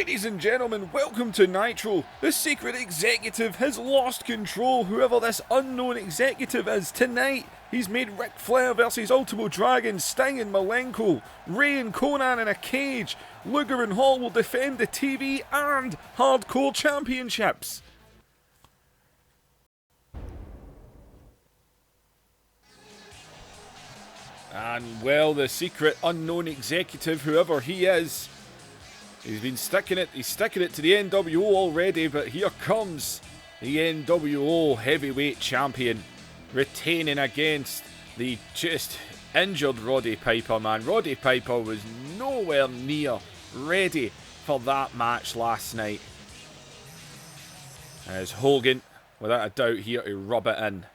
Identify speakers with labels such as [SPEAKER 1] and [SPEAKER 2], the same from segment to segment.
[SPEAKER 1] Ladies and gentlemen, welcome to Nitro. The secret executive has lost control, whoever this unknown executive is. Tonight, he's made Ric Flair versus Ultimo Dragon, Sting and Malenko, Ray and Conan in a cage. Luger and Hall will defend the TV and Hardcore Championships. And well, the secret unknown executive, whoever he is, he's sticking it to the NWO already, but here comes the NWO heavyweight champion, retaining against the just injured Roddy Piper, man. Roddy Piper was nowhere near ready for that match last night. As Hogan, without a doubt, here to rub it in.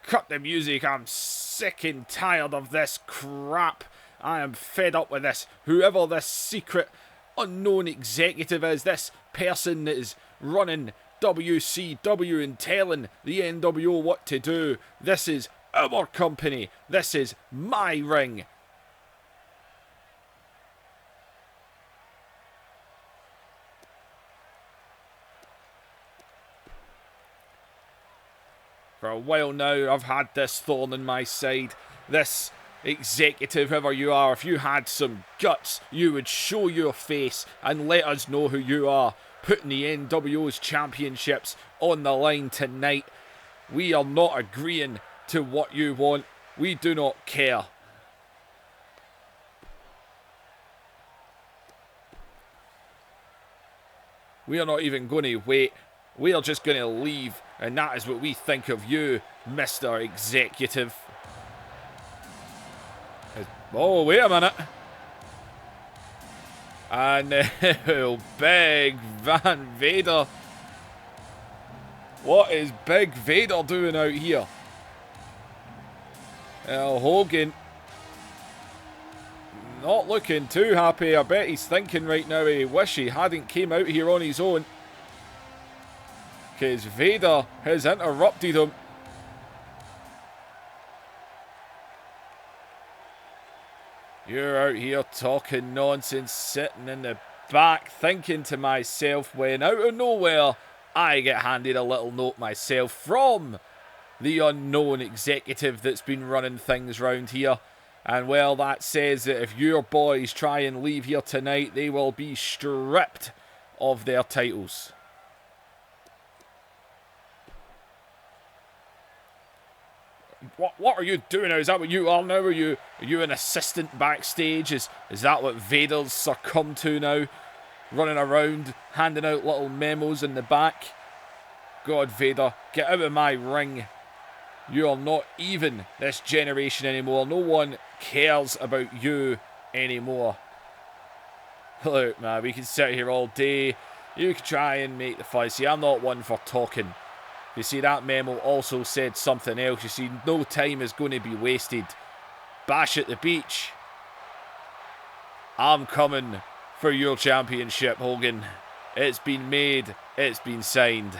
[SPEAKER 1] Cut the music, I'm sick and tired of this crap. I am fed up with this. Whoever this secret unknown executive is, this person that is running WCW and telling the NWO what to do. This is our company. This is my ring. For a while now, I've had this thorn in my side. This executive, whoever you are, if you had some guts, you would show your face and let us know who you are. Putting the NWO's championships on the line tonight. We are not agreeing to what you want. We do not care. We are not even going to wait. We are just going to leave, and that is what we think of you, Mr. Executive. Oh, wait a minute. And Big Van Vader. What is Big Vader doing out here? Hogan. Not looking too happy. I bet he's thinking right now he wish he hadn't came out here on his own. Because Vader has interrupted him. You're out here talking nonsense, sitting in the back, thinking to myself, when out of nowhere, I get handed a little note myself from the unknown executive that's been running things round here. And well, that says that if your boys try and leave here tonight, they will be stripped of their titles. What are you doing now? Is that what you are now? Are you an assistant backstage? Is that what Vader's succumbed to now? Running around, handing out little memos in the back. God, Vader, get out of my ring. You are not even this generation anymore. No one cares about you anymore. Look, man, we can sit here all day. You can try and make the fight. See, I'm not one for talking. You see, that memo also said something else. You see, no time is going to be wasted. Bash at the beach. I'm coming for your championship, Hogan. It's been made. It's been signed.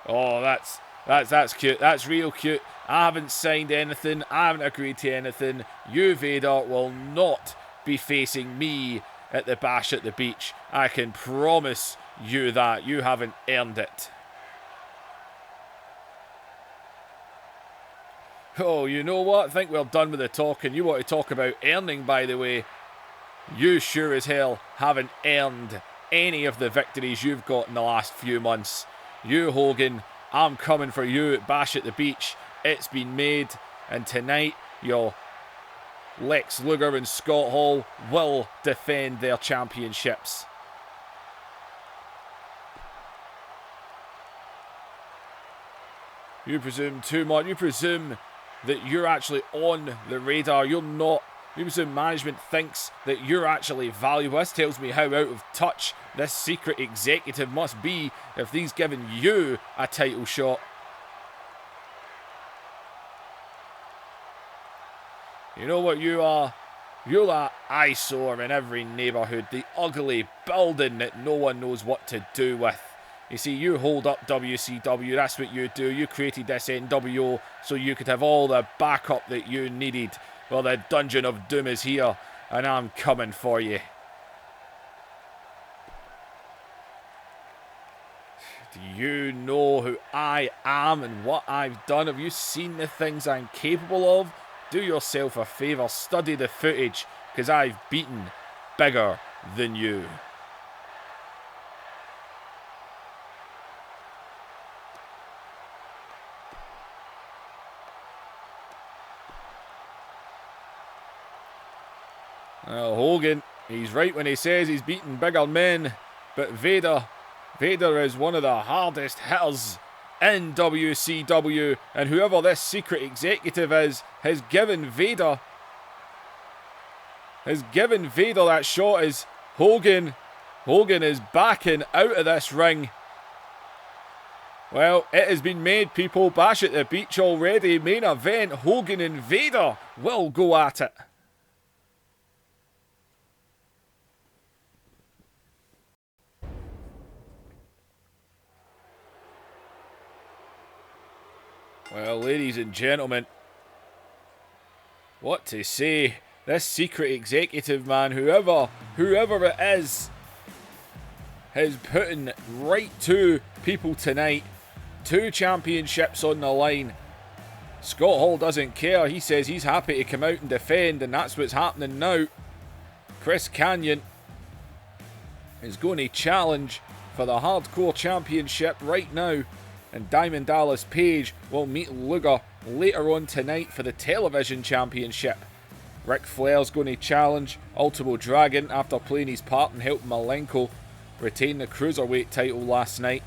[SPEAKER 1] Oh, that's cute. That's real cute. I haven't signed anything. I haven't agreed to anything. You, Vader, will not be facing me at the Bash at the Beach. I can promise you that. You haven't earned it. Oh, you know what? I think we're done with the talking. You want to talk about earning, by the way. You sure as hell haven't earned any of the victories you've got in the last few months. You, Hogan, I'm coming for you at Bash at the Beach. It's been made. And tonight, your Lex Luger and Scott Hall will defend their championships. You presume too much. You presume that you're actually on the radar. You're not. You presume management thinks that you're actually valuable. This tells me how out of touch this secret executive must be if he's giving you a title shot. You know what you are? You're that eyesore in every neighbourhood. The ugly building that no one knows what to do with. You see, you hold up WCW, that's what you do. You created this NWO so you could have all the backup that you needed. Well, the Dungeon of Doom is here, and I'm coming for you. Do you know who I am and what I've done? Have you seen the things I'm capable of? Do yourself a favour, study the footage, because I've beaten bigger than you. Well, Hogan, he's right when he says he's beaten bigger men, but Vader is one of the hardest hitters in WCW, and whoever this secret executive is has given Vader that shot as Hogan is backing out of this ring. Well, it has been made, people. Bash at the Beach already. Main event, Hogan and Vader will go at it. Well, ladies and gentlemen, what to say? This secret executive man, whoever it is putting right to people tonight. 2 championships on the line. Scott Hall doesn't care. He says he's happy to come out and defend, and that's what's happening now. Chris Kanyon is going to challenge for the Hardcore Championship right now. And Diamond Dallas Page will meet Luger later on tonight for the Television Championship. Ric Flair's going to challenge Ultimo Dragon after playing his part and helping Malenko retain the Cruiserweight title last night.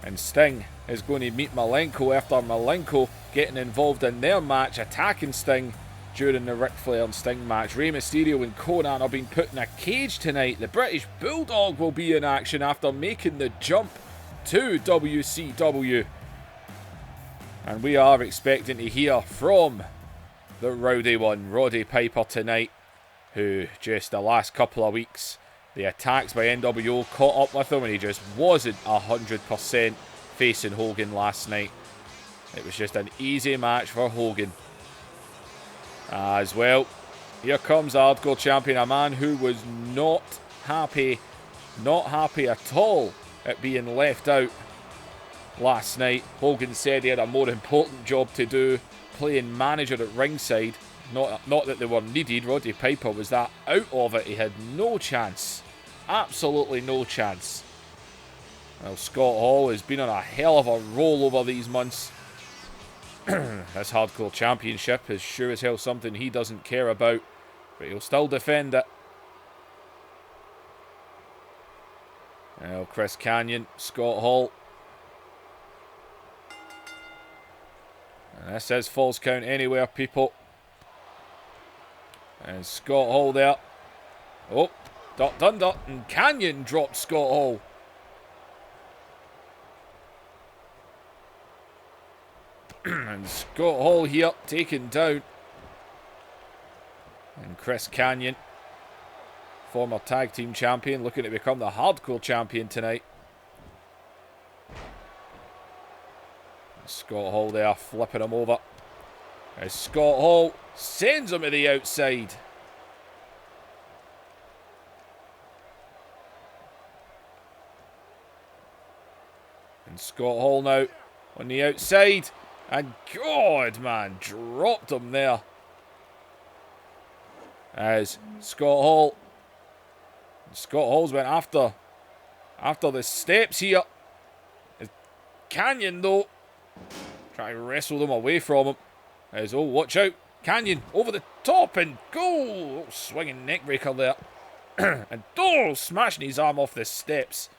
[SPEAKER 1] And Sting is going to meet Malenko after Malenko getting involved in their match, attacking Sting during the Ric Flair and Sting match. Rey Mysterio and Conan are being put in a cage tonight. The British Bulldog will be in action after making the jump to WCW. And we are expecting to hear from the rowdy one, Roddy Piper, tonight, who just the last couple of weeks, the attacks by NWO caught up with him and he just wasn't 100% facing Hogan last night. It was just an easy match for Hogan. As well, here comes the Hardcore Champion, a man who was not happy at all at being left out last night. Hogan said he had a more important job to do, playing manager at ringside. Not that they were needed. Roddy Piper was that out of it. He had no chance. Absolutely no chance. Well, Scott Hall has been on a hell of a roll over these months. This Hardcore Championship is sure as hell something he doesn't care about, but he'll still defend it. Well, Chris Kanyon, Scott Hall. And this is Falls Count Anywhere, people. And Scott Hall there. Oh, dot dun dot, and Kanyon dropped Scott Hall. And Scott Hall here taken down. And Chris Kanyon, former tag team champion, looking to become the Hardcore Champion tonight. Scott Hall there, flipping him over. As Scott Hall sends him to the outside. And Scott Hall now on the outside. And God, man, dropped him there. As Scott Hall's went after the steps here. Kanyon, though, try to wrestle them away from him. As, oh, watch out. Kanyon over the top and go. Oh, swinging neckbreaker there. And, oh, smashing his arm off the steps.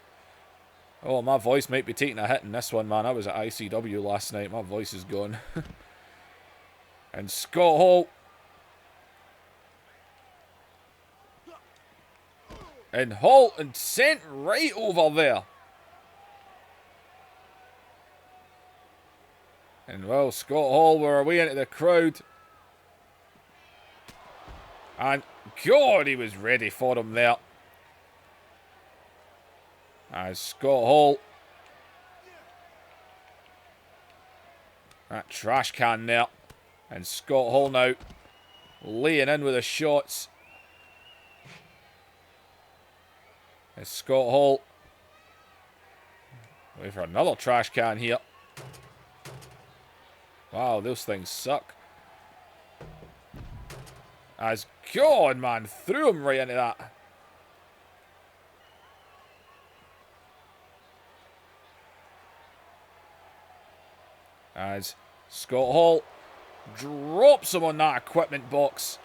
[SPEAKER 1] Oh, my voice might be taking a hit in this one, man. I was at ICW last night. My voice is gone. And Scott Hall. And Hall and sent right over there. And, well, Scott Hall were away into the crowd. And, God, he was ready for him there. As Scott Hall. That trash can there. And Scott Hall now laying in with the shots. As Scott Hall. Wait for another trash can here. Wow, those things suck. As God, man, threw him right into that. As Scott Hall drops him on that equipment box.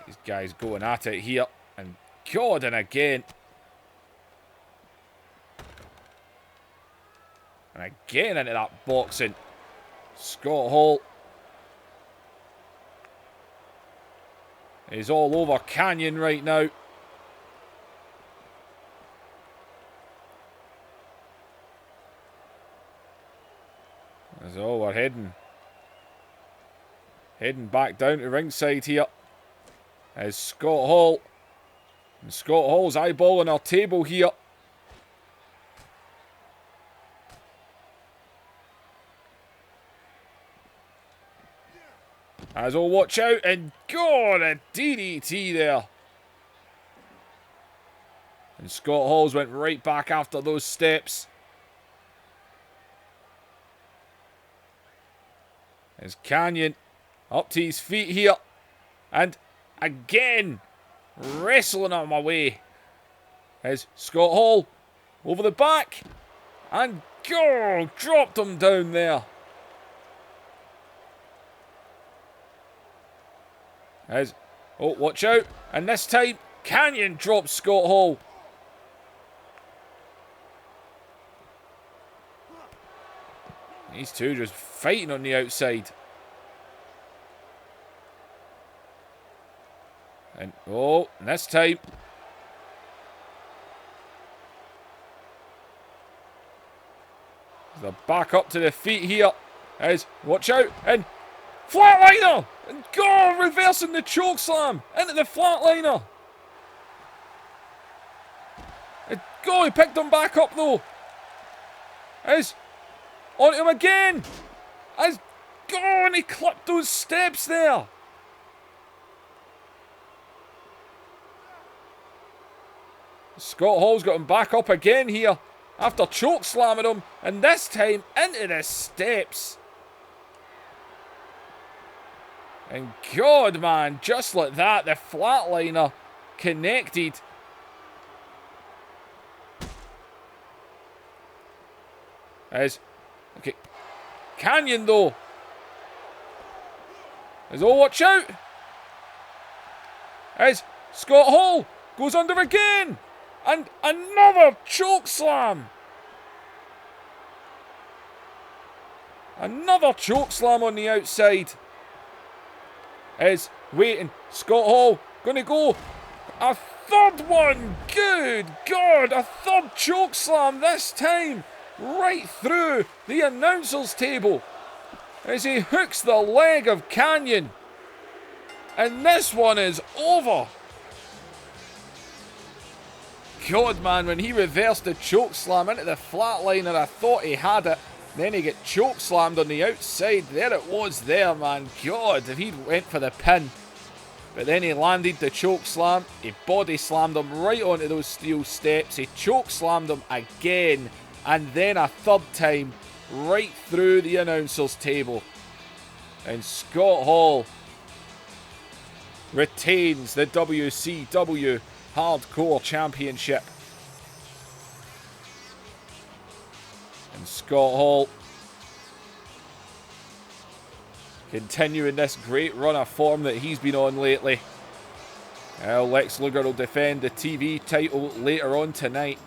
[SPEAKER 1] These guys going at it here. And God, and again. And again into that boxing. Scott Hall is all over Canyon right now. So we're heading back down to ringside here. As Scott Hall. And Scott Hall's eyeballing our table here. As oh, watch out, and God, a DDT there. And Scott Hall's went right back after those steps. As Canyon up to his feet here. And again, wrestling on my way. As Scott Hall over the back. And go, dropped him down there. As, oh, watch out. And this time, Canyon drops Scott Hall. These two just fighting on the outside. And, oh, and this time. They're back up to the feet here. As, watch out. And flatliner. And go, reversing the choke slam into the flatliner. And go, he picked him back up though. As, onto him again. As, go, and he clipped those steps there. Scott Hall's got him back up again here after choke slamming him, and this time into the steps. And God, man, just like that, the flatliner connected. As, okay, Canyon though. As, oh, watch out. As Scott Hall goes under again. And another choke slam. Another choke slam on the outside. Is waiting. Scott Hall going to go. A third one. Good God. A third choke slam this time. Right through the announcer's table. As he hooks the leg of Canyon. And this one is over. God, man, when he reversed the choke slam into the flatliner, I thought he had it. Then he get choke slammed on the outside. There it was there, man. God, if he went for the pin. But then he landed the choke slam. He body slammed him right onto those steel steps. He choke slammed him again. And then a third time right through the announcer's table. And Scott Hall retains the WCW Hardcore Championship. And Scott Hall continuing this great run of form that he's been on lately. Lex Luger will defend the TV title later on tonight.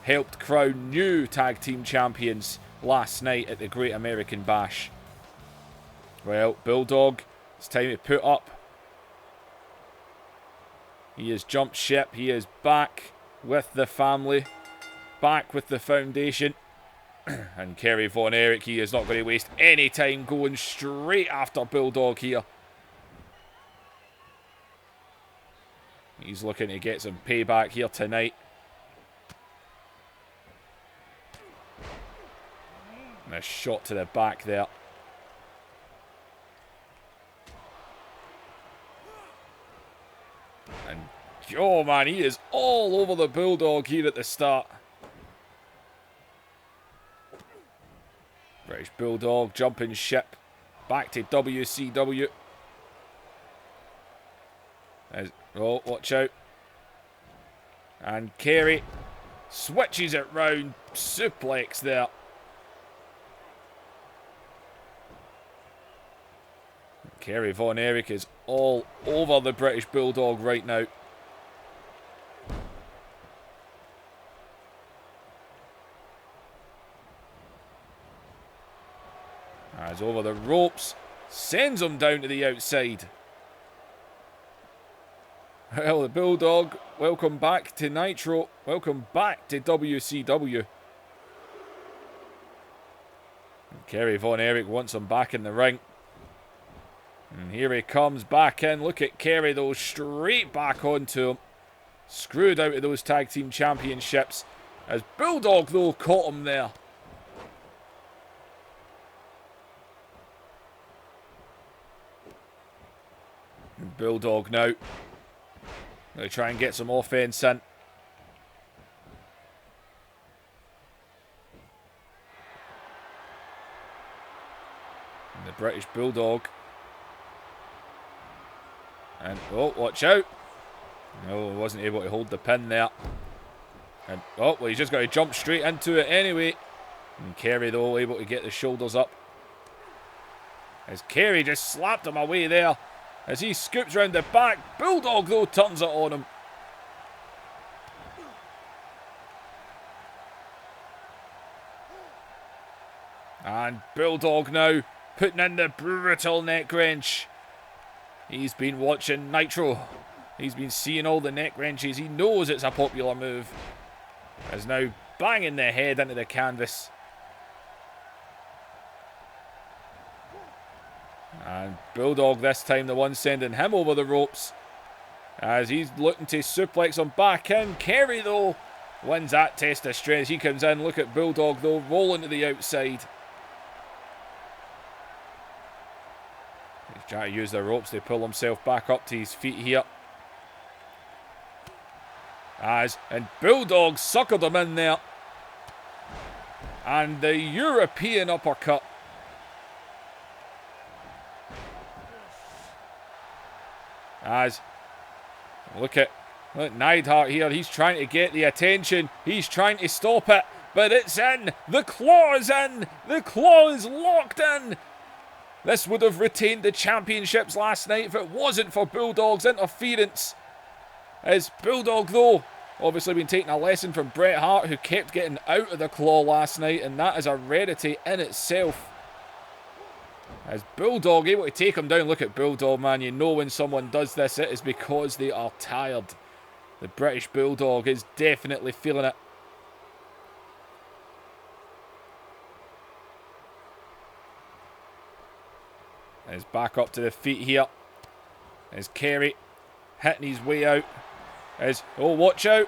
[SPEAKER 1] helped crown new tag team champions last night at the Great American Bash. Well, Bulldog, it's time to put up. He has jumped ship. He is back with the family, back with the foundation. And Kerry Von Erich, he is not going to waste any time going straight after Bulldog here. He's looking to get some payback here tonight. And a shot to the back there. And, oh man, he is all over the Bulldog here at the start. British Bulldog jumping ship back to WCW. Oh, watch out. And Kerry switches it round. Suplex there. Kerry Von Erich is all over the British Bulldog right now. As over the ropes, sends him down to the outside. Well, the Bulldog, welcome back to Nitro. Welcome back to WCW. And Kerry Von Erich wants him back in the ring. And here he comes back in. Look at Kerry though, straight back onto him. Screwed out of those tag team championships. As Bulldog though caught him there. And Bulldog now. Going to try and get some offense in. And the British Bulldog. And, oh, watch out. No, wasn't able to hold the pin there. And, oh, well, he's just got to jump straight into it anyway. And Kerry, though, able to get the shoulders up. As Kerry just slapped him away there. As he scoops round the back. Bulldog, though, turns it on him. And Bulldog now putting in the brutal neck wrench. He's been watching Nitro. He's been seeing all the neck wrenches. He knows it's a popular move. As now banging the head into the canvas. And Bulldog this time the one sending him over the ropes. As he's looking to suplex him back in. Kerry though wins that test of strength. He comes in. Look at Bulldog though rolling to the outside. He's trying to use the ropes to pull himself back up to his feet here. And Bulldog suckered him in there. And the European uppercut. Look at Neidhart here. He's trying to get the attention. He's trying to stop it. But it's in. The claw is in. The claw is locked in. This would have retained the championships last night if it wasn't for Bulldog's interference. As Bulldog, though, obviously been taking a lesson from Bret Hart, who kept getting out of the claw last night, and that is a rarity in itself. As Bulldog able to take him down. Look at Bulldog, man. You know when someone does this, it is because they are tired. The British Bulldog is definitely feeling it. He's back up to the feet here. As Kerry hitting his way out. Oh, watch out.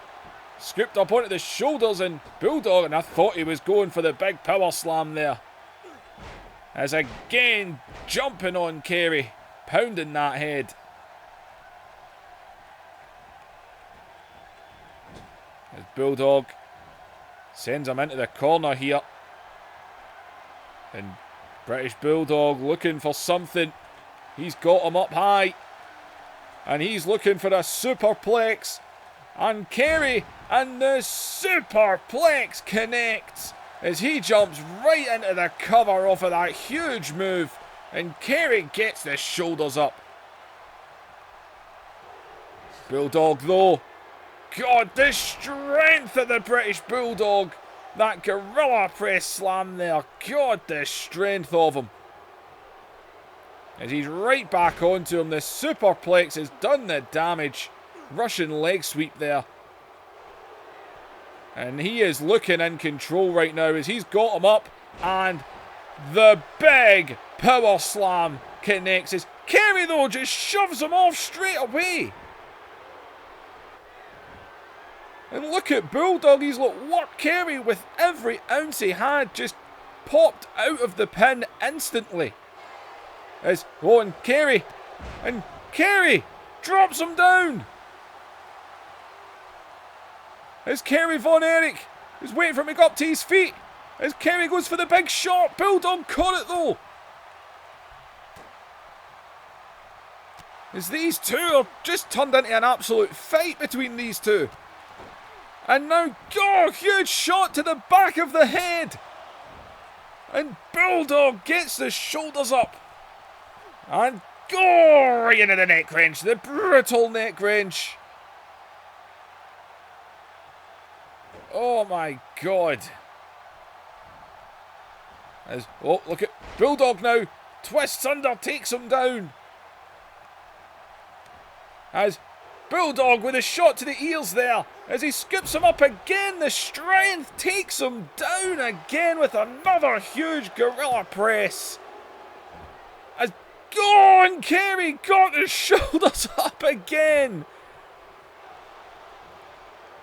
[SPEAKER 1] Scooped up onto the shoulders, and Bulldog, and I thought he was going for the big power slam there. As again, jumping on Kerry, pounding that head. As Bulldog sends him into the corner here. And British Bulldog looking for something. He's got him up high. And he's looking for a superplex. And Kerry, and the superplex connects. As he jumps right into the cover off of that huge move. And Kerry gets the shoulders up. Bulldog, though, God, the strength of the British Bulldog. That gorilla press slam there. God, the strength of him. As he's right back onto him. The superplex has done the damage. Russian leg sweep there. And he is looking in control right now as he's got him up. And the big power slam connects. As Kerry, though, just shoves him off straight away. And look at Bulldog. He's worked Kerry with every ounce he had. Just popped out of the pin instantly. As and Kerry drops him down. As Kerry Von Erich is waiting for him to go up to his feet. As Kerry goes for the big shot. Bulldog caught it though. As these two are just turned into an absolute fight between these two. And now, huge shot to the back of the head. And Bulldog gets the shoulders up. And right into the neck wrench. The brutal neck wrench. Oh my God. Look at Bulldog now. Twists under, takes him down. As Bulldog with a shot to the ears there. As he scoops him up again. The strength takes him down again with another huge gorilla press. As and Kerry got his shoulders up again.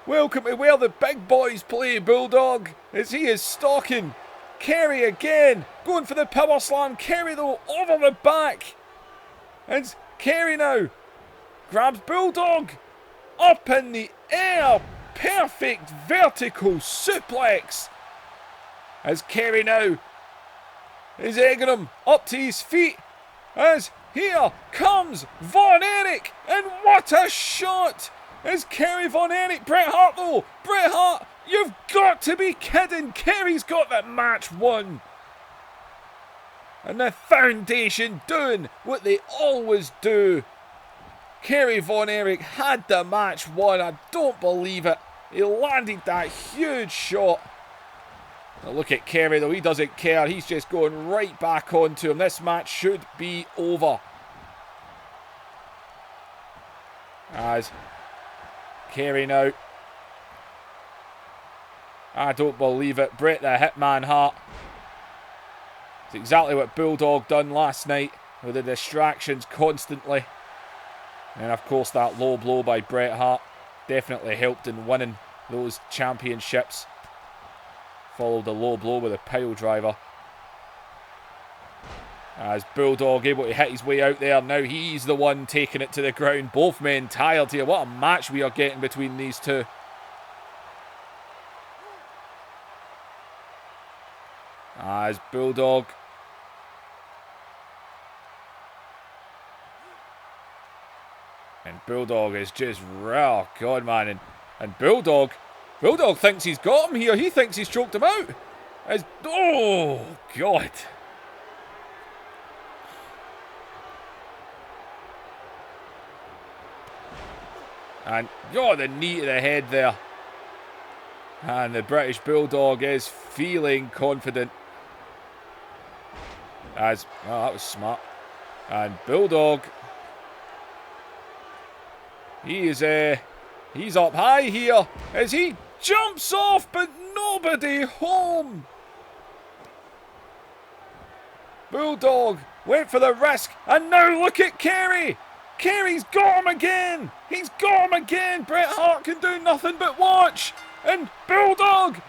[SPEAKER 1] Welcome to where the big boys play, Bulldog. As he is stalking Kerry again. Going for the power slam. Kerry though over the back. And Kerry now grabs Bulldog up in the air. Perfect vertical suplex. As Kerry now is egging him up to his feet. As here comes Von Erich. And what a shot. As Kerry Von Erich. Bret Hart though. Bret Hart, you've got to be kidding. Kerry's got the match won. And the Foundation doing what they always do. Kerry Von Erich had the match won. I don't believe it. He landed that huge shot. Now look at Kerry though. He doesn't care. He's just going right back onto him. This match should be over. As Kerry now. I don't believe it. Bret the Hitman Hart. It's exactly what Bulldog done last night with the distractions constantly. And of course that low blow by Bret Hart definitely helped in winning those championships. Followed the low blow with a pile driver. As Bulldog able to hit his way out there. Now he's the one taking it to the ground. Both men tired here. What a match we are getting between these two. As Bulldog. And Bulldog is just, oh God, man. And Bulldog thinks he's got him here. He thinks he's choked him out. As, oh God. And, the knee to the head there. And the British Bulldog is feeling confident. As, that was smart. And Bulldog, he's up high here as he jumps off, but nobody home. Bulldog went for the risk, and now look at Kerry. Kerry's got him again. He's got him again. Bret Hart can do nothing but watch. And Bulldog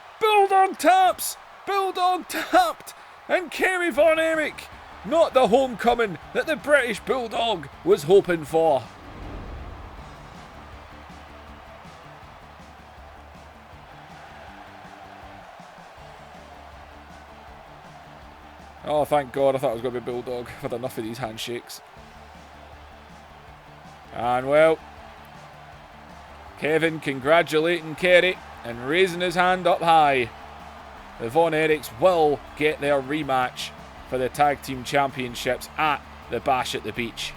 [SPEAKER 1] taps. Bulldog tapped. And Kerry Von Erich, not the homecoming that the British Bulldog was hoping for. Oh, thank God. I thought it was going to be Bulldog. I've had enough of these handshakes. And, well, Kevin congratulating Kerry and raising his hand up high. The Von Erichs will get their rematch for the Tag Team Championships at the Bash at the Beach.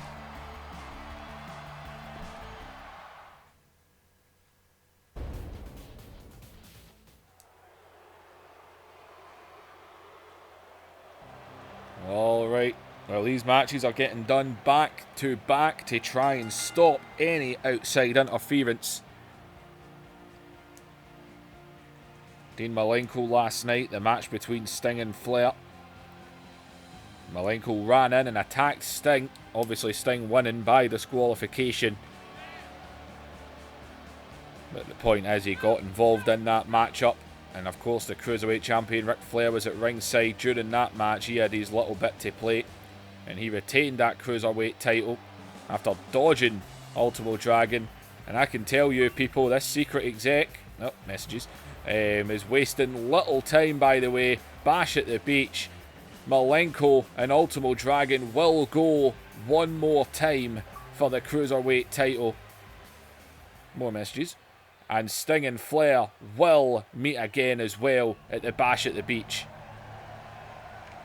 [SPEAKER 1] Well, these matches are getting done back to back to try and stop any outside interference. Dean Malenko last night, the match between Sting and Flair. Malenko ran in and attacked Sting. Obviously Sting winning by disqualification. But the point is he got involved in that matchup. And of course the Cruiserweight Champion Ric Flair was at ringside during that match. He had his little bit to play. And he retained that Cruiserweight title after dodging Ultimo Dragon. And I can tell you people, this secret exec, messages, is wasting little time, by the way. Bash at the Beach. Malenko and Ultimo Dragon will go one more time for the Cruiserweight title. More messages. And Sting and Flair will meet again as well at the Bash at the Beach.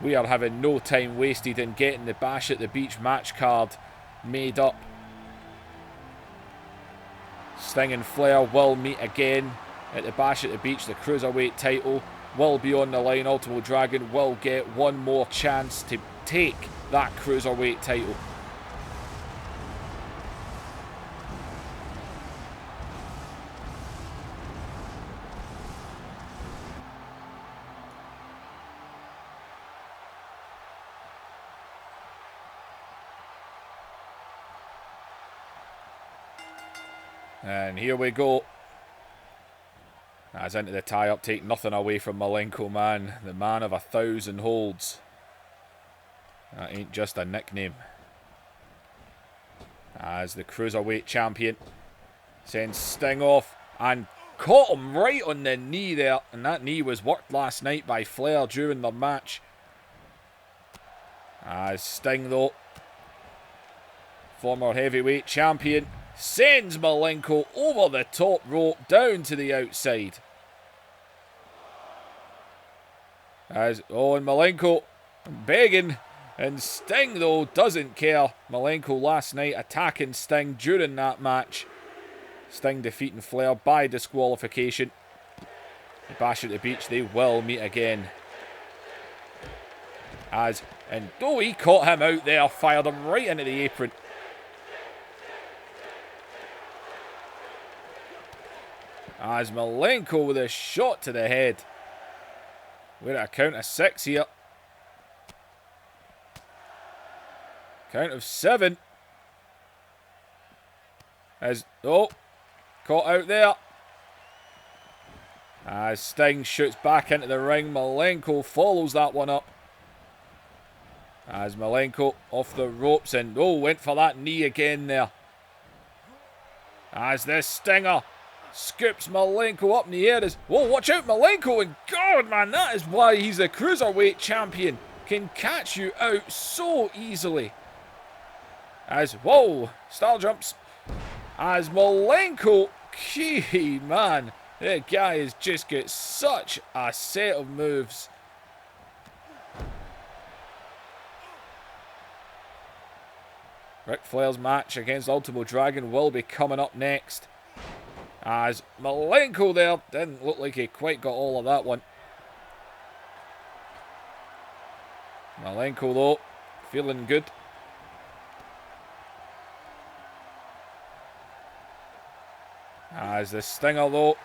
[SPEAKER 1] We are having no time wasted in getting the Bash at the Beach match card made up. Sting and Flair will meet again at the Bash at the Beach. The Cruiserweight title will be on the line. Ultimo Dragon will get one more chance to take that Cruiserweight title. And here we go. As into the tie-up, take nothing away from Malenko, man. The man of 1,000 holds. That ain't just a nickname. As the Cruiserweight Champion sends Sting off and caught him right on the knee there. And that knee was worked last night by Flair during the match. As Sting, though, former Heavyweight Champion, sends Malenko over the top rope down to the outside. And Malenko begging, and Sting though doesn't care. Malenko last night attacking Sting during that match. Sting defeating Flair by disqualification. The Bash at the Beach, they will meet again. And though he caught him out there, fired him right into the apron. As Malenko with a shot to the head. We're at a count of 6 here. Count of 7. Caught out there. As Sting shoots back into the ring. Malenko follows that one up. As Malenko off the ropes and went for that knee again there. As this Stinger scoops Malenko up in the air. Watch out, Malenko. And God, man, that is why he's the Cruiserweight Champion. Can catch you out so easily. Star jumps. As Malenko, gee, man, that guy has just got such a set of moves. Ric Flair's match against Ultimo Dragon will be coming up next. As Malenko there didn't look like he quite got all of that one. Malenko though, feeling good. As the Stinger though,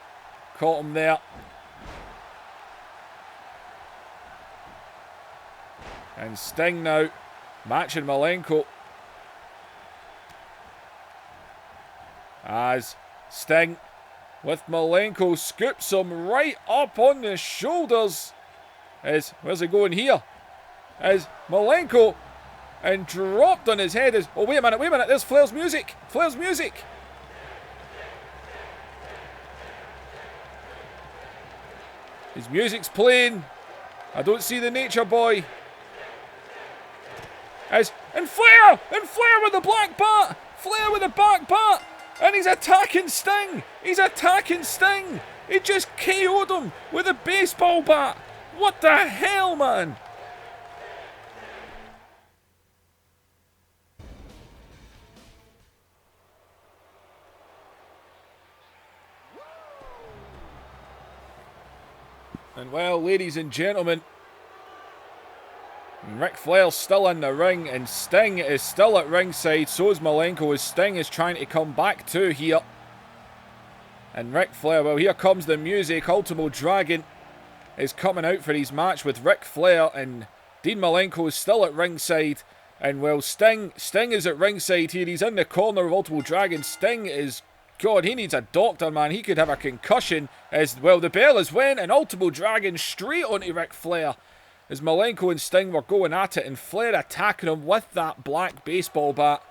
[SPEAKER 1] caught him there. And Sting now, matching Malenko. As Sting with Malenko scoops him right up on the shoulders. Where's he going here? As Malenko and dropped on his head. Wait a minute, there's Flair's music. His music's playing. I don't see the Nature Boy. And Flair with the black bat. Flair with the back bat. And he's attacking Sting. He just KO'd him with a baseball bat. What the hell, man? And well, ladies and gentlemen, And Ric Flair's still in the ring, and Sting is still at ringside. So is Malenko, as Sting is trying to come back too here. And Ric Flair, well, here comes the music. Ultimo Dragon is coming out for his match with Ric Flair, and Dean Malenko is still at ringside. And well, Sting is at ringside here. He's in the corner of Ultimo Dragon. Sting is, God, he needs a doctor, man. He could have a concussion. As well, the bell has went, and Ultimo Dragon straight onto Ric Flair. As Malenko and Sting were going at it, and Flair attacking him with that black baseball bat.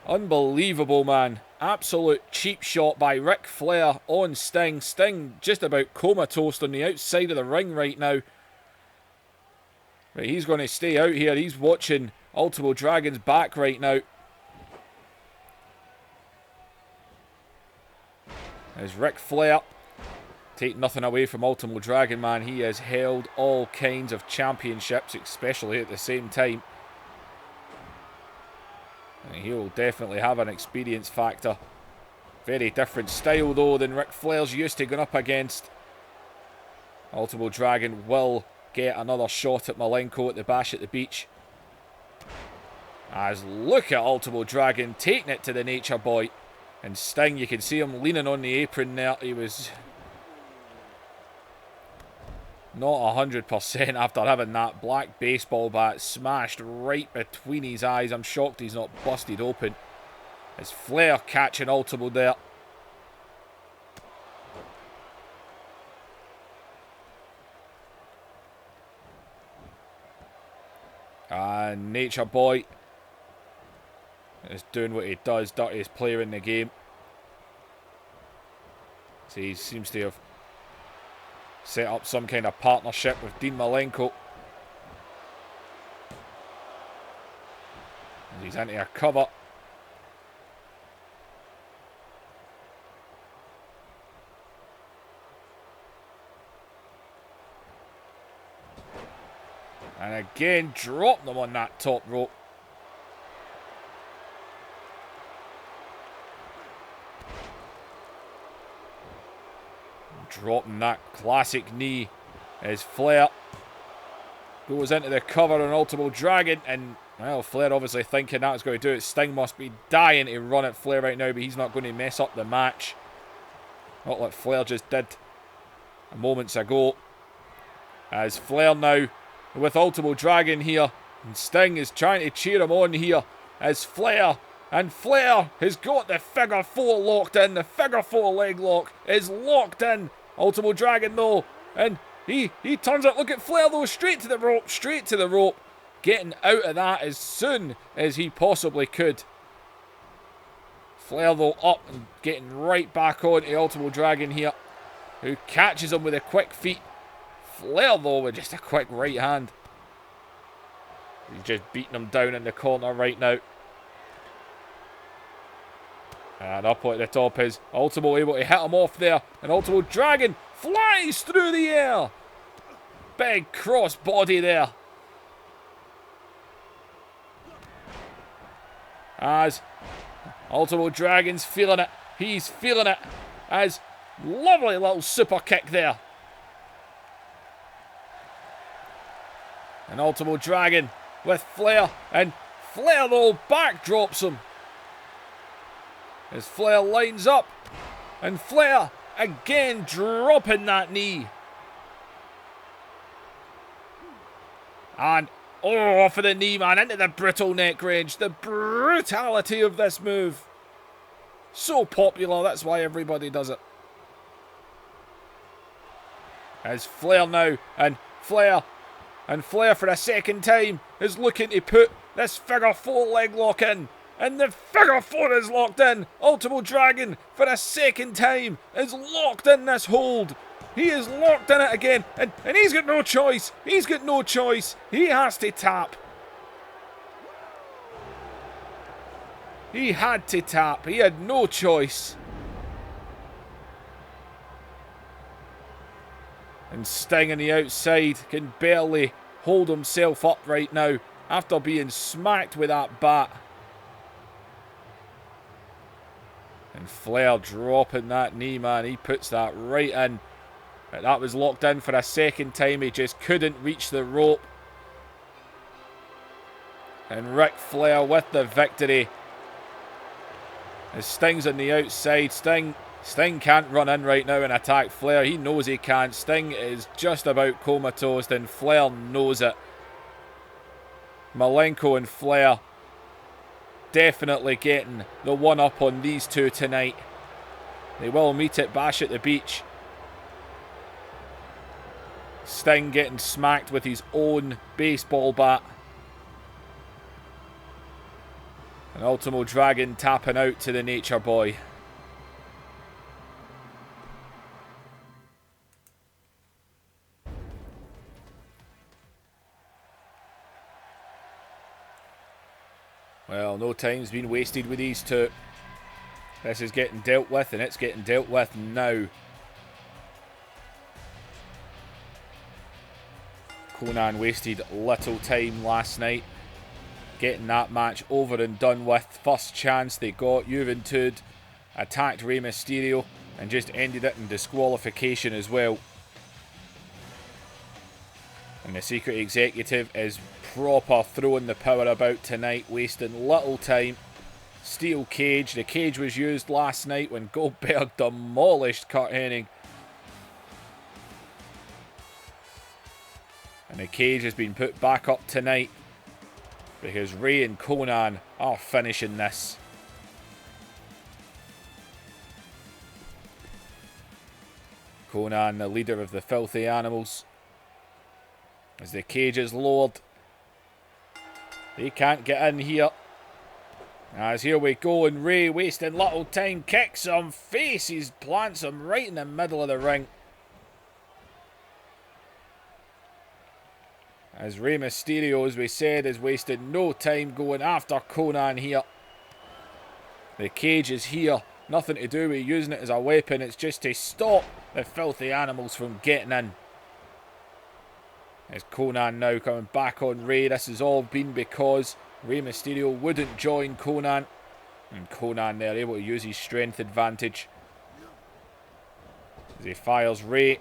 [SPEAKER 1] Unbelievable, man. Absolute cheap shot by Ric Flair on Sting. Sting just about comatose on the outside of the ring right now. Right, he's going to stay out here. He's watching Ultimo Dragon's back right now. As Ric Flair, take nothing away from Ultimo Dragon, man. He has held all kinds of championships, especially at the same time. And he'll definitely have an experience factor. Very different style, though, than Ric Flair's used to going up against. Ultimo Dragon will get another shot at Malenko at the Bash at the Beach. As look at Ultimo Dragon taking it to the Nature Boy. And Sting, you can see him leaning on the apron there. He was not 100% after having that black baseball bat smashed right between his eyes. I'm shocked he's not busted open. As Flair catching Ultimo there. And Nature Boy is doing what he does, dirtiest player in the game. So he seems to have set up some kind of partnership with Dean Malenko. And he's into a cover. And again, dropping them on that top rope. Dropping that classic knee as Flair goes into the cover on Ultimo Dragon. And, well, Flair obviously thinking that was going to do it. Sting must be dying to run at Flair right now, but he's not going to mess up the match. Not like Flair just did moments ago. As Flair now with Ultimo Dragon here, and Sting is trying to cheer him on here as Flair has got the figure four locked in. The figure four leg lock is locked in. Ultimo Dragon though, and he turns it. Look at Flair though, straight to the rope, getting out of that as soon as he possibly could. Flair though up and getting right back on to Ultimo Dragon here, who catches him with a quick feet. Flair though with just a quick right hand. He's just beating him down in the corner right now. And up at the top is Ultimo, able to hit him off there. And Ultimo Dragon flies through the air. Big cross body there. As Ultimo Dragon's feeling it. He's feeling it. As lovely little super kick there. And Ultimo Dragon with Flair. And Flair though backdrops him. As Flair lines up. And Flair again dropping that knee. And off of the knee, man, into the brittle neck range. The brutality of this move. So popular, that's why everybody does it. As Flair now, and Flair for a second time is looking to put this figure four leg lock in. And the figure four is locked in. Ultimo Dragon, for a second time, is locked in this hold. He is locked in it again. And he's got no choice. He's got no choice. He has to tap. He had to tap. He had no choice. And Sting on the outside can barely hold himself up right now after being smacked with that bat. And Flair dropping that knee, man. He puts that right in. But that was locked in for a second time. He just couldn't reach the rope. And Ric Flair with the victory. As Sting's on the outside. Sting can't run in right now and attack Flair. He knows he can't. Sting is just about comatose, and Flair knows it. Malenko and Flair definitely getting the one-up on these two tonight. They will meet at Bash at the Beach. Sting getting smacked with his own baseball bat. And Ultimo Dragon tapping out to the Nature Boy. Well, no time's been wasted with these two. This is getting dealt with, and it's getting dealt with now. Konnan wasted little time last night getting that match over and done with. First chance they got, Juventud attacked Rey Mysterio and just ended it in disqualification as well. And the Secret Executive is proper throwing the power about tonight, wasting little time. Steel cage. The cage was used last night when Goldberg demolished Kurt Hennig. And the cage has been put back up tonight because Rey and Konnan are finishing this. Konnan, the leader of the Filthy Animals. As the cage is lowered. They can't get in here. As here we go, and Rey wasting little time, kicks him, faces, plants him right in the middle of the ring. As Rey Mysterio, as we said, is wasting no time going after Konnan here. The cage is here. Nothing to do with using it as a weapon. It's just to stop the Filthy Animals from getting in. As Konnan now coming back on Rey. This has all been because Rey Mysterio wouldn't join Konnan. And Konnan there able to use his strength advantage. As he fires Rey.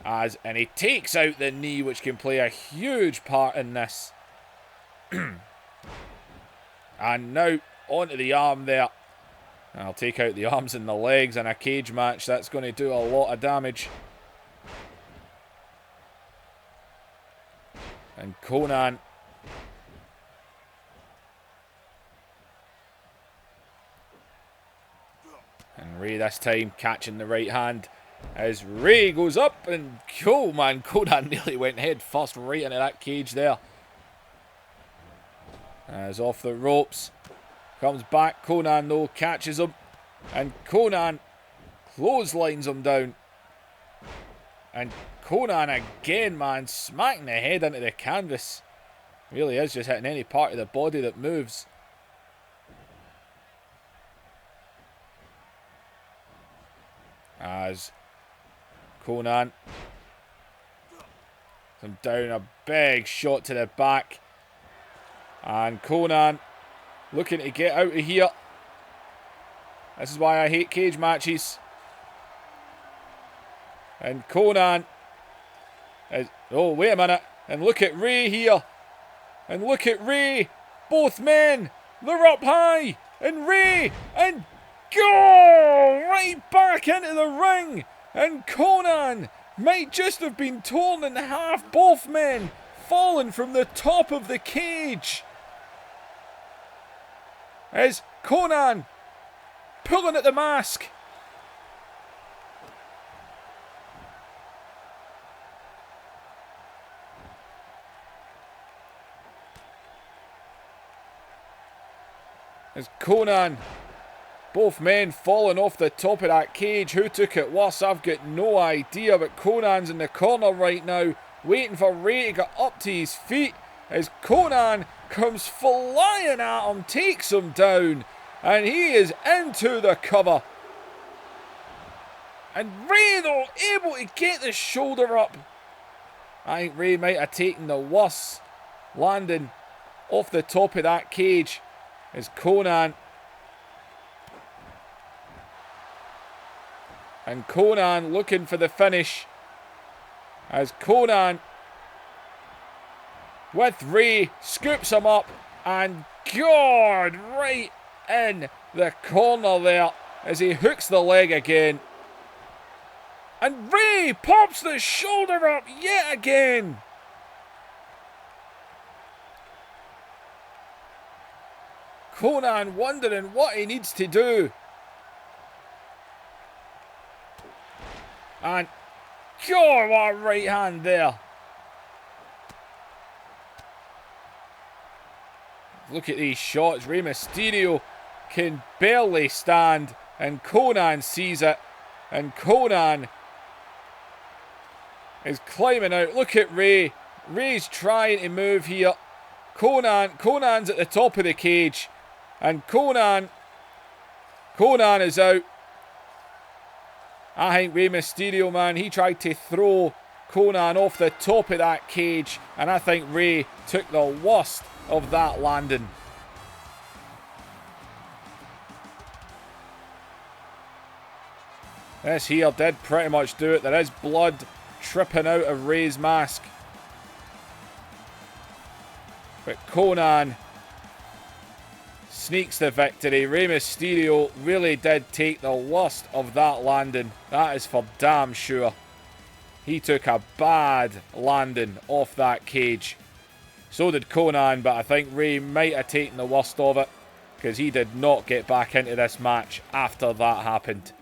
[SPEAKER 1] And he takes out the knee, which can play a huge part in this. And now onto the arm there. And I'll take out the arms and the legs in a cage match. That's going to do a lot of damage. And Konnan. And Rey this time catching the right hand. As Rey goes up and, oh man, Konnan nearly went head first right into that cage there. As off the ropes. Comes back, Konnan though, catches him. And Konnan clotheslines him down. And Konnan again, man, smacking the head into the canvas. Really is just hitting any part of the body that moves. As Konnan comes down, a big shot to the back. And Konnan looking to get out of here. This is why I hate cage matches. And Konnan is, oh wait a minute, and look at Rey here. And look at Rey. Both men, they're up high. And Rey, and go right back into the ring. And Konnan might just have been torn in half. Both men fallen from the top of the cage. As Konnan pulling at the mask. As Konnan, both men falling off the top of that cage. Who took it worse? I've got no idea. But Konan's in the corner right now, waiting for Rey to get up to his feet. As Konnan comes flying at him, takes him down. And he is into the cover. And Rey, though, able to get the shoulder up. I think Rey might have taken the worst landing off the top of that cage. As Konnan. And Konnan looking for the finish. As Conan with Ray scoops him up, and God, right in the corner there as he hooks the leg again. And Ray pops the shoulder up yet again. Conan wondering what he needs to do. And God, what a right hand there. Look at these shots. Rey Mysterio can barely stand, and Conan sees it, and Conan is climbing out. Look at Ray. Ray's trying to move here. Conan's at the top of the cage, and Conan is out. I think Rey Mysterio, man, he tried to throw Conan off the top of that cage, and I think Ray took the worst of that landing. This here did pretty much do it. There is blood tripping out of Ray's mask. But Conan sneaks the victory. Rey Mysterio really did take the worst of that landing. That is for damn sure. He took a bad landing off that cage. So did Conan, but I think Ray might have taken the worst of it, because he did not get back into this match after that happened.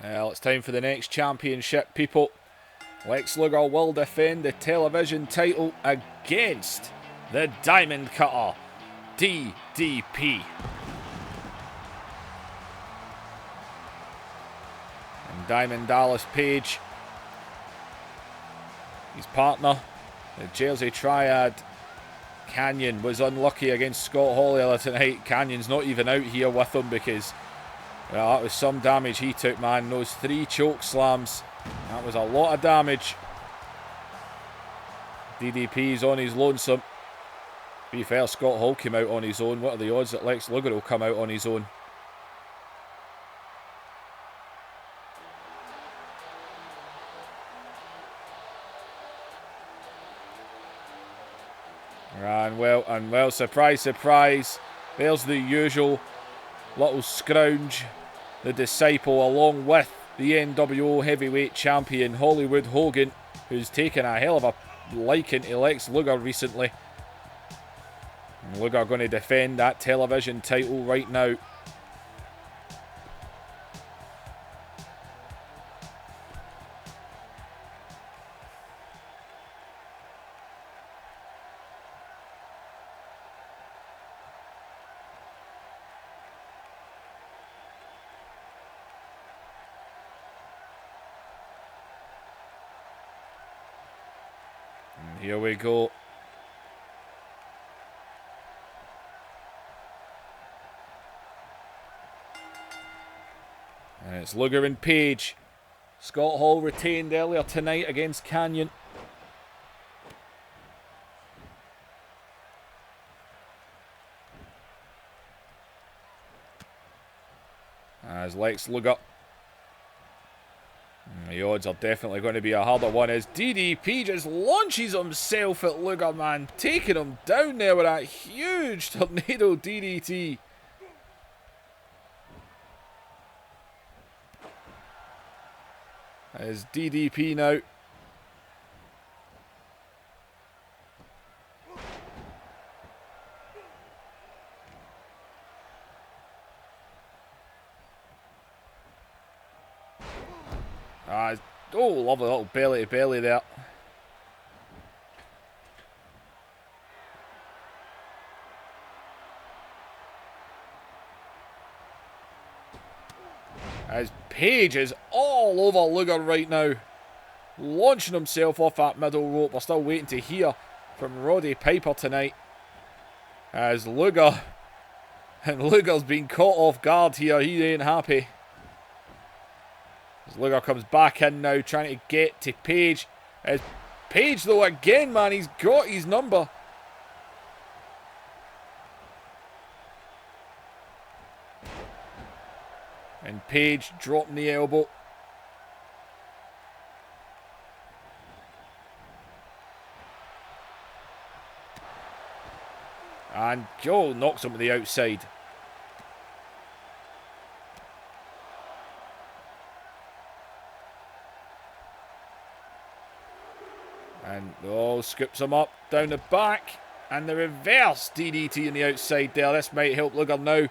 [SPEAKER 1] Well, it's time for the next championship, people. Lex Luger will defend the television title against the Diamond Cutter, DDP. And Diamond Dallas Page, his partner, the Jersey Triad, Canyon, was unlucky against Scott Hall the other tonight. Canyon's not even out here with him because, well, that was some damage he took, man. Those 3 choke slams, that was a lot of damage. DDP's on his lonesome. To be fair, Scott Hall came out on his own. What are the odds that Lex Luger will come out on his own? And well, surprise, surprise. There's the usual little scrounge, the disciple, along with the NWO heavyweight champion Hollywood Hogan, who's taken a hell of a liking to Lex Luger recently. And Luger going to defend that television title right now. And here we go. And it's Luger and Page. Scott Hall retained earlier tonight against Canyon. As Lex Luger. The odds are definitely going to be a harder one as DDP just launches himself at Luger, man. Taking him down there with that huge tornado DDT. As DDP now. Oh, lovely little belly to belly there. As Page is all over Luger right now. Launching himself off that middle rope. We're still waiting to hear from Roddy Piper tonight. As Luger... And Luger's been caught off guard here. He ain't happy. As Luger comes back in now, trying to get to Page. As Page, though, again, man, he's got his number. Page dropping the elbow. And Joe knocks him to the outside. And scoops him up down the back. And the reverse DDT on the outside there. This might help Luger now.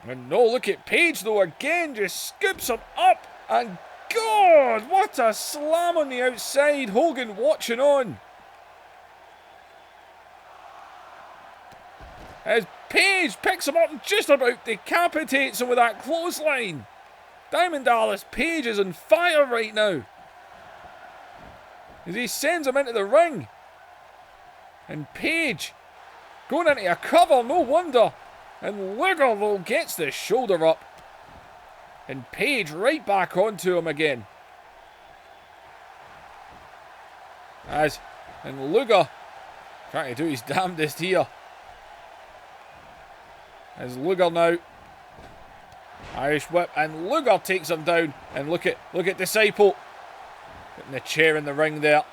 [SPEAKER 1] And no, look at Page though again. Just scoops him up. And God, what a slam on the outside. Hogan watching on. As Page picks him up and just about decapitates him with that clothesline. Diamond Dallas Page is on fire right now. As he sends him into the ring. And Page going into a cover, no wonder. And Luger though gets the shoulder up. And Page right back onto him again. And Luger trying to do his damnedest here. As Luger now, Irish whip, and Luger takes him down. And look at Disciple putting the chair in the ring there.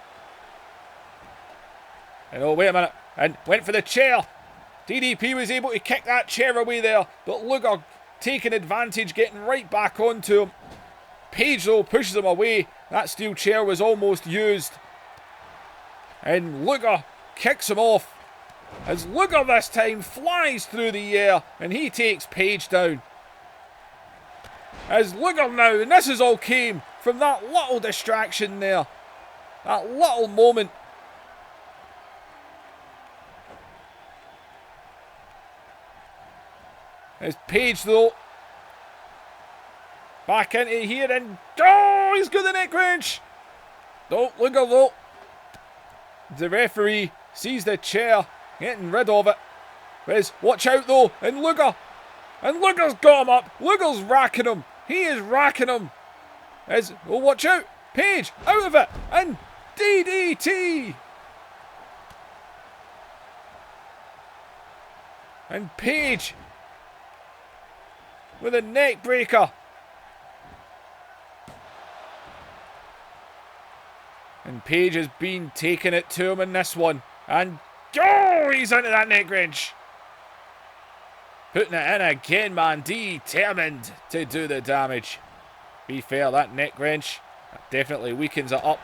[SPEAKER 1] And oh, wait a minute, and went for the chair. DDP was able to kick that chair away there, but Luger taking advantage, getting right back onto him. Page though pushes him away. That steel chair was almost used. And Luger kicks him off. As Luger this time flies through the air and he takes Page down. As Luger now, and this is all came from that little distraction there. That little moment. As Page though back into here and he's got the neck wrench. Don't Luger though. The referee sees the chair, getting rid of it. Watch out though, and Luger's got him up. Luger's racking him. He is racking him. Watch out. Page out of it, and DDT. And Page with a neck breaker. And Page has been taking it to him in this one. And he's into that neck wrench. Putting it in again, man. Determined to do the damage. Be fair, that neck wrench definitely weakens it up.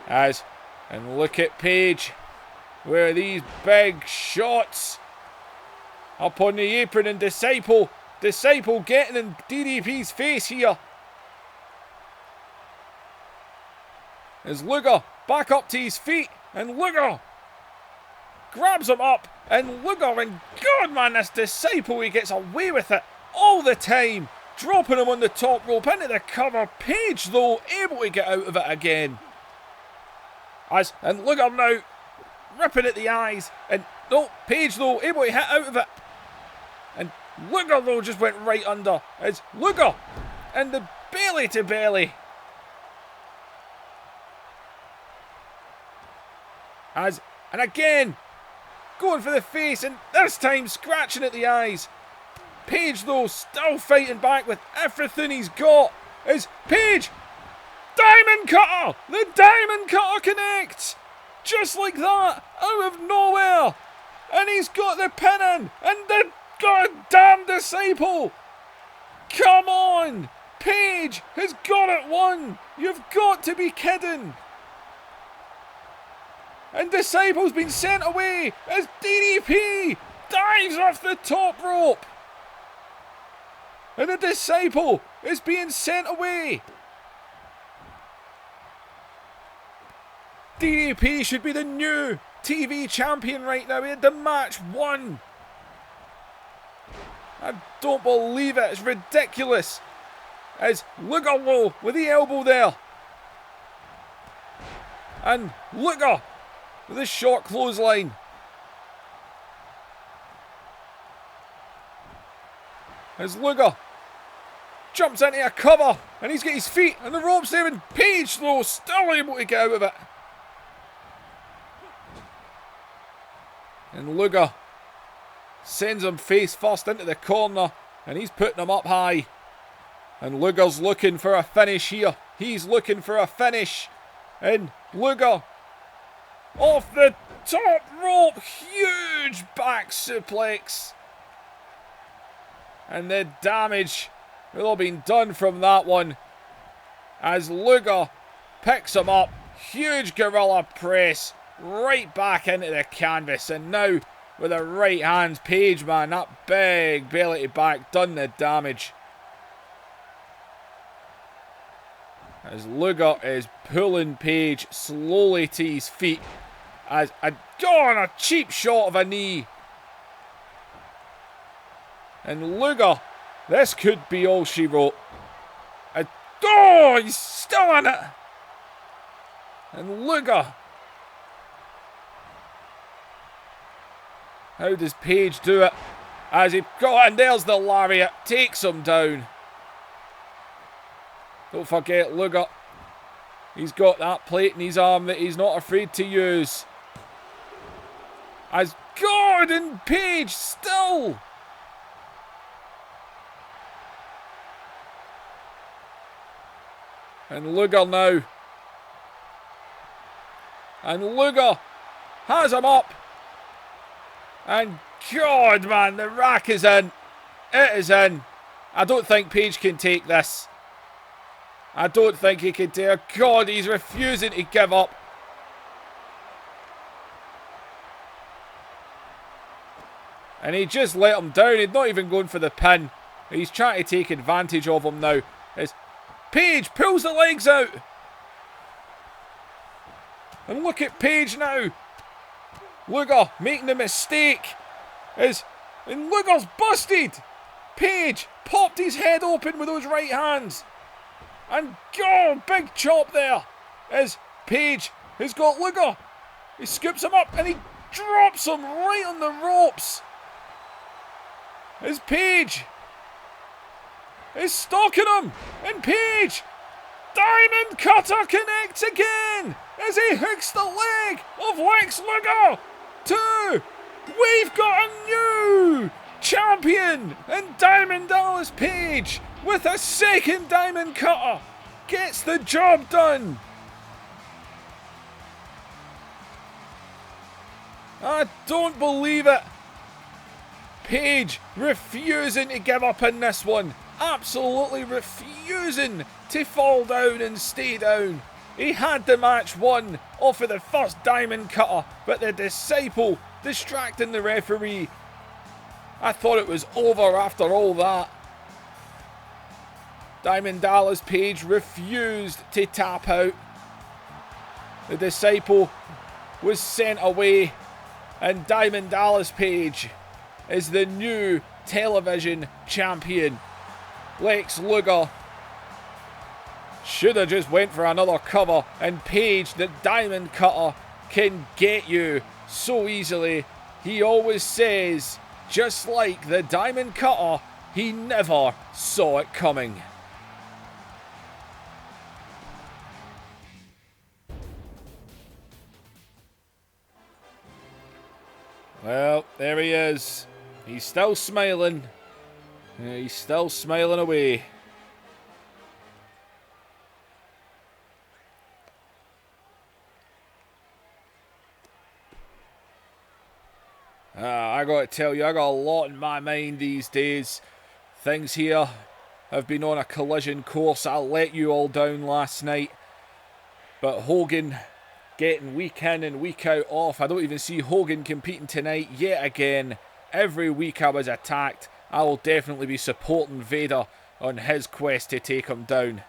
[SPEAKER 1] And look at Page. Where these big shots. Up on the apron, and Disciple getting in DDP's face here. As Luger back up to his feet, and Luger grabs him up, and Luger, and God man, this Disciple, he gets away with it all the time, dropping him on the top rope into the cover. Page though able to get out of it again. And Luger now ripping at the eyes, and no, Page though able to hit out of it. And Luger though just went right under. It's Luger and the belly to belly. And again going for the face, and this time scratching at the eyes. Page though still fighting back with everything he's got. Is Page Diamond Cutter! The Diamond Cutter connects just like that out of nowhere, and he's got the pin in, and the goddamn Disciple. Come on, Page has got it won. You've got to be kidding. And Disciple's been sent away as DDP dives off the top rope. And the Disciple is being sent away. DDP should be the new TV champion right now. He had the match won. I don't believe it. It's ridiculous. As Luger low with the elbow there. And Luger with a short clothesline. As Luger jumps into a cover, and he's got his feet on the ropes there, and Page though still able to get out of it. And Luger sends him face first into the corner. And he's putting him up high. And Luger's looking for a finish here. He's looking for a finish. And Luger, off the top rope, huge back suplex. And the damage will have been done from that one. As Luger picks him up, huge gorilla press, right back into the canvas. And now with the right hands, Page, man, that big belly to back done the damage. As Luger is pulling Page slowly to his feet. As a cheap shot of a knee. And Luger, this could be all she wrote. He's still in it. And Luger. How does Page do it? As he got, and there's the lariat, takes him down. Don't forget Luger. He's got that plate in his arm that he's not afraid to use. As Gordon Page still. And Luger now. And Luger has him up. And God, man, the rack is in. It is in. I don't think Page can take this. I don't think he can take it. God, he's refusing to give up. And he just let him down. He's not even going for the pin. He's trying to take advantage of him now. As Page pulls the legs out. And look at Page now. Luger making the mistake. And Luger's busted. Page popped his head open with those right hands. And God, big chop there. As Page has got Luger. He scoops him up and he drops him right on the ropes. As Page is stalking him. And Page, Diamond Cutter connects again. As he hooks the leg of Lex Luger. 2. We've got a new champion. And Diamond Dallas Page with a second Diamond Cutter gets the job done. I don't believe it. Page refusing to give up in this one. Absolutely refusing to fall down and stay down. He had the match won off of the first Diamond Cutter, but the Disciple distracting the referee. I thought it was over after all that. Diamond Dallas Page refused to tap out. The Disciple was sent away, and Diamond Dallas Page is the new television champion. Lex Luger should have just went for another cover, and Page, the Diamond Cutter, can get you so easily. He always says, just like the Diamond Cutter, he never saw it coming. Well, there he is. He's still smiling. He's still smiling away. I gotta tell you, I got a lot in my mind these days. Things here have been on a collision course. I let you all down last night. But Hogan getting week in and week out off. I don't even see Hogan competing tonight yet again. Every week I was attacked. I will definitely be supporting Vader on his quest to take him down.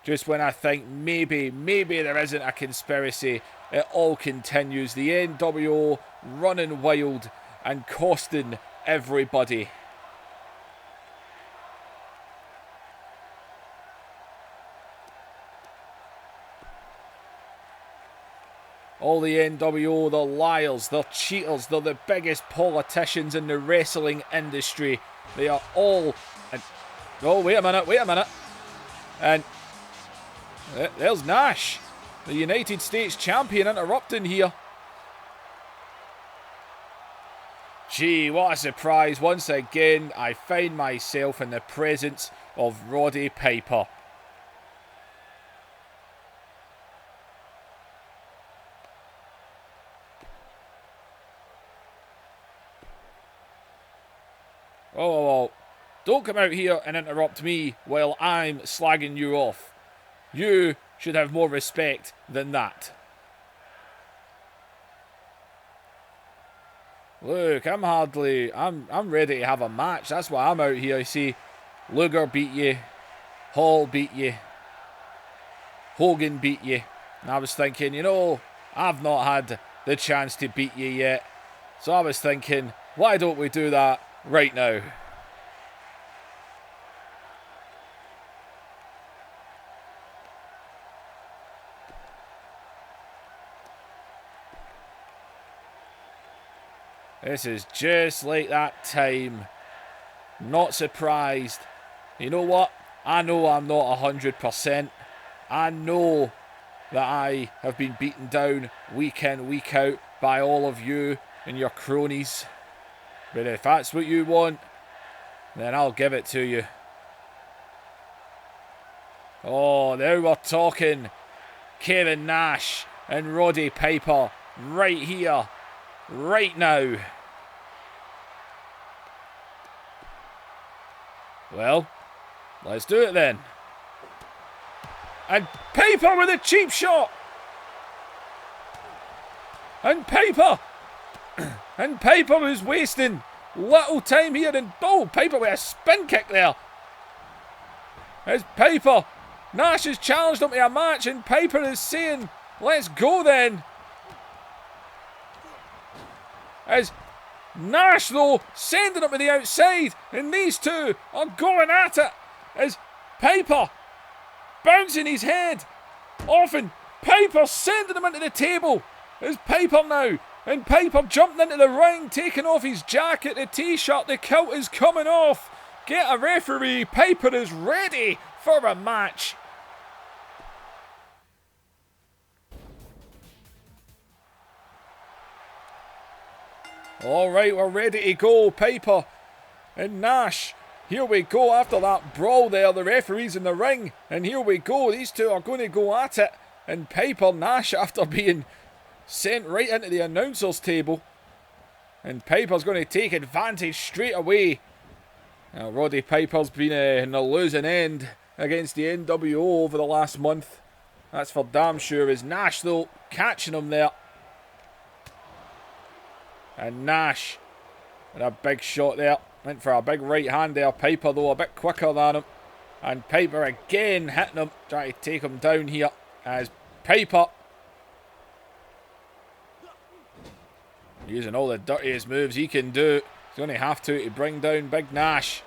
[SPEAKER 1] Just when I think maybe there isn't a conspiracy, it all continues. The NWO running wild and costing everybody. All the NWO, they're liars, they're cheaters, they're the biggest politicians in the wrestling industry. They are all... Oh, wait a minute. And there's Nash, the United States champion, interrupting here. Gee, what a surprise. Once again, I find myself in the presence of Roddy Piper. Oh, don't come out here and interrupt me while I'm slagging you off. You should have more respect than that. Look, I'm ready to have a match. That's why I'm out here. You see, Luger beat you, Hall beat you, Hogan beat you. And I was thinking, you know, I've not had the chance to beat you yet. So I was thinking, why don't we do that right now? This is just like that time. Not surprised. You know what? I know I'm not 100%. I know that I have been beaten down week in, week out by all of you and your cronies. But if that's what you want, then I'll give it to you. Oh, now we're talking. Kevin Nash and Roddy Piper right here, right now. Well, let's do it then. And Piper with a cheap shot. And Piper. And Piper is wasting little time here. And oh, Piper with a spin kick there. It's Piper. Nash has challenged him to a match. And Piper is saying, let's go then. As Nash, though, sending him to the outside. And these two are going at it. As Piper bouncing his head off. And Piper sending him into the table. As Piper now. And Piper jumping into the ring, taking off his jacket, the t-shirt. The kilt is coming off. Get a referee. Piper is ready for a match. Alright, we're ready to go. Piper and Nash. Here we go after that brawl there. The referee's in the ring. And here we go. These two are going to go at it. And Piper, Nash, after being sent right into the announcer's table. And Piper's going to take advantage straight away. Now, Roddy Piper's been in the losing end against the NWO over the last month. That's for damn sure. Is Nash, though, catching him there. And Nash, and a big shot there. Went for a big right hand there. Piper, though, a bit quicker than him. And Piper again hitting him. Trying to take him down here. As Piper using all the dirtiest moves he can do. He's going to have to bring down Big Nash.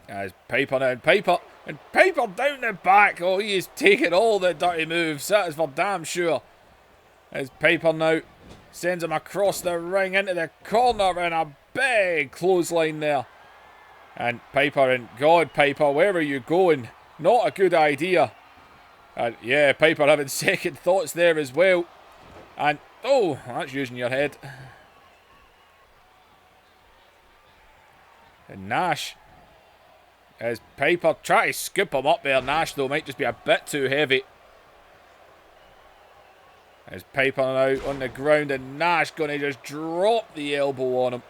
[SPEAKER 1] As Piper now. And Piper down the back. Oh, he is taking all the dirty moves. That is for damn sure. As Piper now sends him across the ring into the corner and a big clothesline there. And Piper, and God, Piper, where are you going? Not a good idea. And yeah, Piper having second thoughts there as well. And oh, that's using your head. And Nash, as Piper try to scoop him up there. Nash, though, might just be a bit too heavy. As Piper now on the ground, and Nash going to just drop the elbow on him.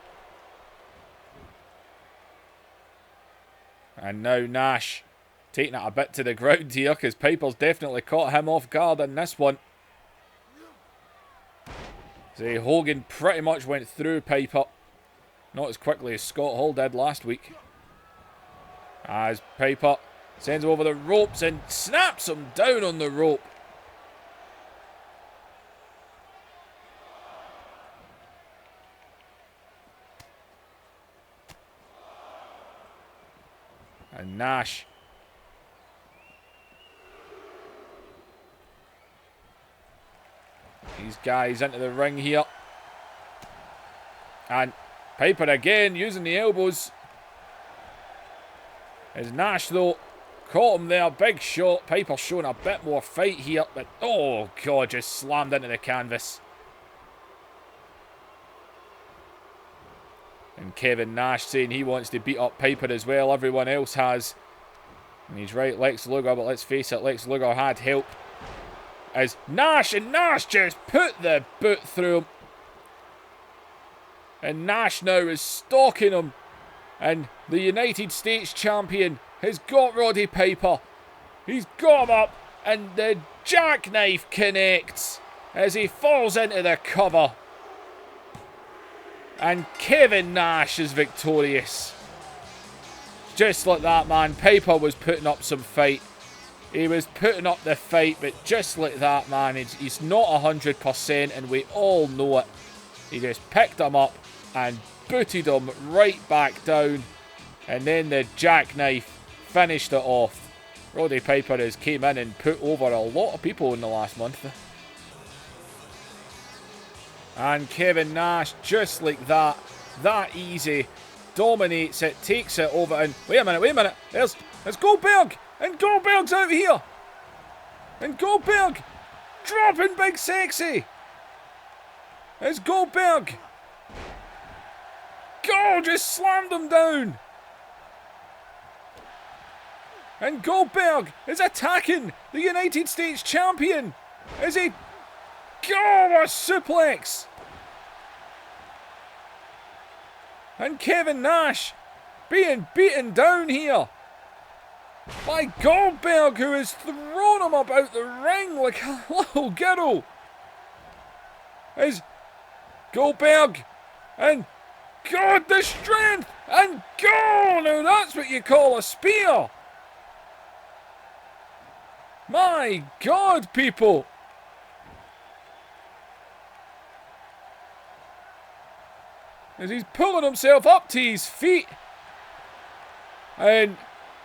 [SPEAKER 1] And now Nash taking it a bit to the ground here, because Piper's definitely caught him off guard in this one. See, Hogan pretty much went through Piper. Not as quickly as Scott Hall did last week. As Piper sends him over the ropes and snaps him down on the rope. And Nash. These guys into the ring here. And Piper again using the elbows. As Nash, though, caught him there. Big shot. Piper showing a bit more fight here. But, oh, God, just slammed into the canvas. And Kevin Nash saying he wants to beat up Piper as well. Everyone else has. And he's right, Lex Luger, but let's face it, Lex Luger had help. As Nash, and Nash just put the boot through him. And Nash now is stalking him. And the United States champion has got Roddy Piper. He's got him up. And the jackknife connects as he falls into the cover. And Kevin Nash is victorious. Just like that, man. Piper was putting up some fight. He was putting up the fight, but just like that, man, he's not 100%, and we all know it. He just picked him up and booted him right back down. And then the jackknife finished it off. Roddy Piper has came in and put over a lot of people in the last month. And Kevin Nash, just like that easy, dominates it, takes it over, and wait a minute, there's Goldberg, and Goldberg's out here, and Goldberg dropping Big Sexy. There's Goldberg. Go, just slammed him down. And Goldberg is attacking the United States champion. Is he? Go, a suplex. And Kevin Nash being beaten down here by Goldberg, who has thrown him about the ring like a little girl. Is Goldberg, and God, the strength, and go! Now that's what you call a spear. My God, people. As he's pulling himself up to his feet. And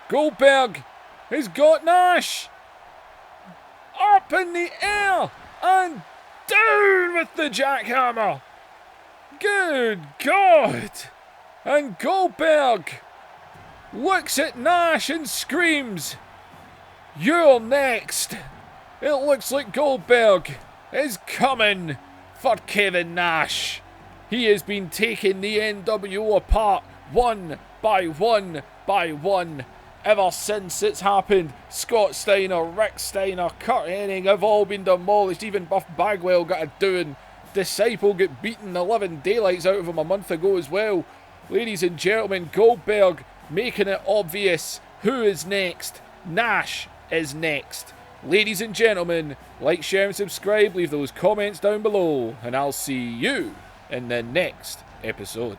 [SPEAKER 1] Goldberg has got Nash up in the air and down with the jackhammer. Good God. And Goldberg looks at Nash and screams, "You're next." It looks like Goldberg is coming for Kevin Nash. He has been taking the NWO apart one by one by one. Ever since it's happened, Scott Steiner, Rick Steiner, Kurt Hennig have all been demolished. Even Buff Bagwell got a doing. Disciple got beaten the living daylights out of him a month ago as well. Ladies and gentlemen, Goldberg making it obvious who is next. Nash is next. Ladies and gentlemen, like, share and subscribe. Leave those comments down below. And I'll see you in the next episode.